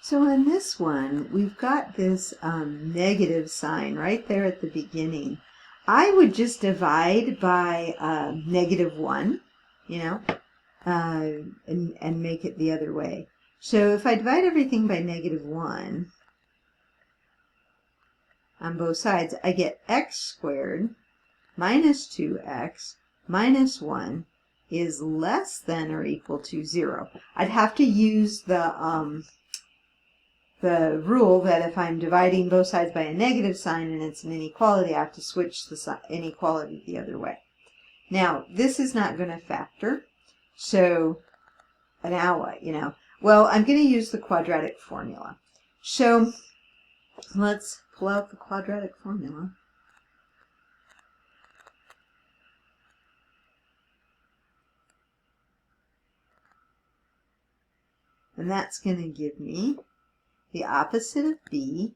So on this one, we've got this negative sign right there at the beginning. I would just divide by -1, you know, and make it the other way. So if I divide everything by -1 on both sides, I get x squared minus 2x minus 1 is less than or equal to 0. I'd have to use the rule that if I'm dividing both sides by a negative sign and it's an inequality, I have to switch the inequality the other way. Now, this is not going to factor, so now what, Well, I'm going to use the quadratic formula. So let's pull out the quadratic formula. And that's going to give me the opposite of b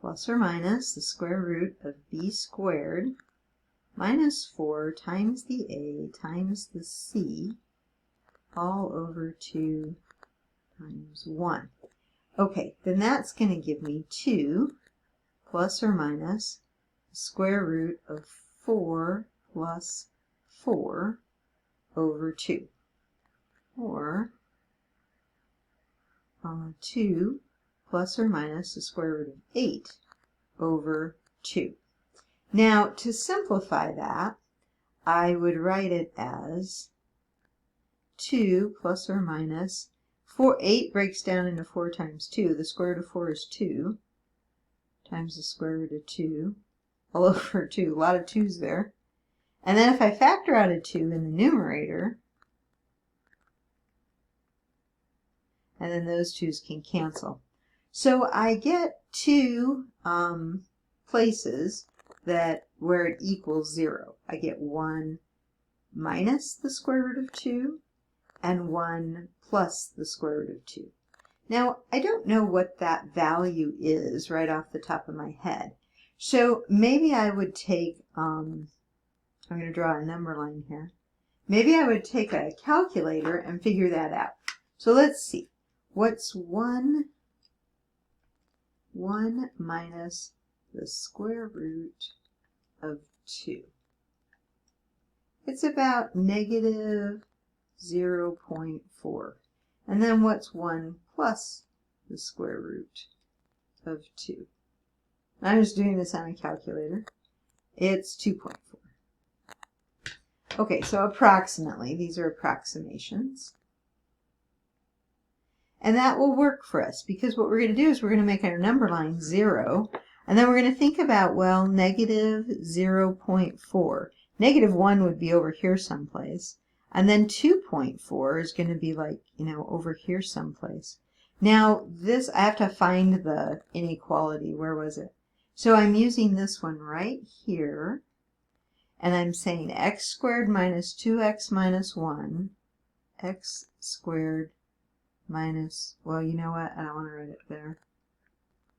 plus or minus the square root of b squared minus 4 times the a times the c all over 2 times 1. Okay, then that's going to give me 2 plus or minus the square root of 4 plus 4 over 2. Or 2 plus or minus the square root of 8 over 2. Now, to simplify that, I would write it as 2 plus or minus 4. 8 breaks down into 4 times 2. The square root of 4 is 2 times the square root of 2 all over 2. A lot of 2's there. And then if I factor out a 2 in the numerator, and then those 2's can cancel. So I get 2 places where it equals 0. I get 1 minus the square root of 2 and 1 plus the square root of 2. Now, I don't know what that value is right off the top of my head. So maybe I would take, I'm going to draw a number line here. Maybe I would take a calculator and figure that out. So let's see. What's 1 minus the square root of 2? It's about -0.4. And then what's 1 plus the square root of 2? I'm just doing this on a calculator. It's 2.4. Okay, so approximately, these are approximations. And that will work for us, because what we're going to do is we're going to make our number line 0, and then we're going to think about, well, -0.4. -1 would be over here someplace, and then 2.4 is going to be like, over here someplace. Now, this, I have to find the inequality. Where was it? So I'm using this one right here, and I'm saying x squared minus 2x minus 1, x squared minus, well, you know what? I don't want to write it there.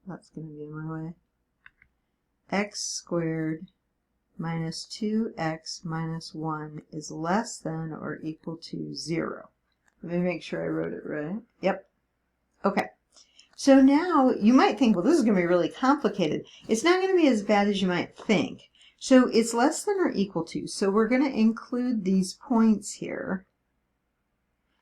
That's going to be in my way. X squared minus 2x minus 1 is less than or equal to 0. Let me make sure I wrote it right. Yep. Okay. So now you might think, well, this is going to be really complicated. It's not going to be as bad as you might think. So it's less than or equal to. So we're going to include these points here.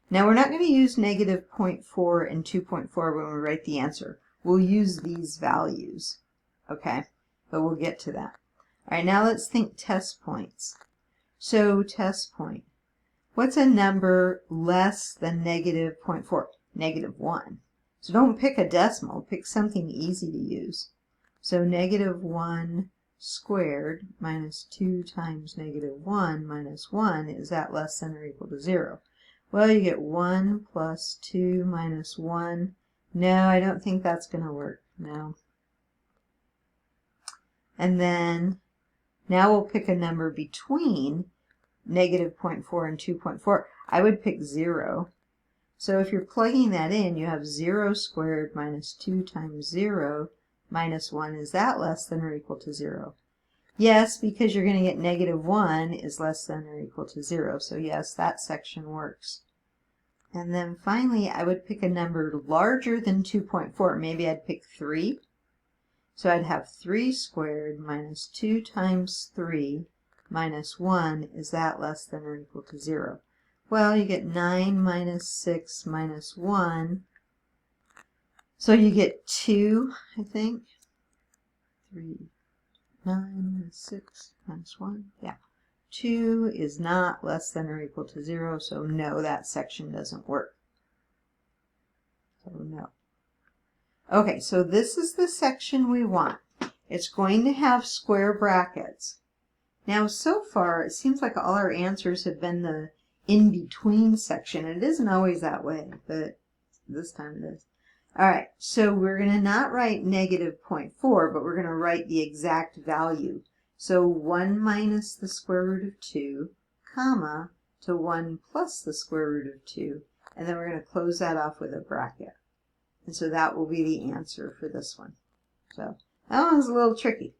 Now, we're not going to use -0.4 and 2.4 when we write the answer. We'll use these values, okay? But we'll get to that. All right, now let's think test points. So, test point. What's a number less than -0.4? -1. So don't pick a decimal. Pick something easy to use. So, -1 squared minus 2 times -1 minus 1, is that less than or equal to 0? Well, you get 1 plus 2 minus 1. No, I don't think that's going to work. No. And then, now we'll pick a number between -0.4 and 2.4. I would pick 0. So if you're plugging that in, you have 0 squared minus 2 times 0 minus 1. Is that less than or equal to 0? Yes, because you're going to get -1 is less than or equal to 0. So yes, that section works. And then finally, I would pick a number larger than 2.4. Maybe I'd pick 3. So I'd have 3 squared minus 2 times 3 minus 1. Is that less than or equal to 0? Well, you get 9 minus 6 minus 1. So you get 2, I think. 3, 9 minus 6 minus 1. Yeah. 2 is not less than or equal to 0, so no, that section doesn't work. So no. Okay, so this is the section we want. It's going to have square brackets. Now, so far, it seems like all our answers have been the in-between section. It isn't always that way, but this time it is. All right, so we're going to not write negative 0.4, but we're going to write the exact value. So 1 minus the square root of 2, comma, to 1 plus the square root of 2, and then we're going to close that off with a bracket. And so that will be the answer for this one. So that one's a little tricky.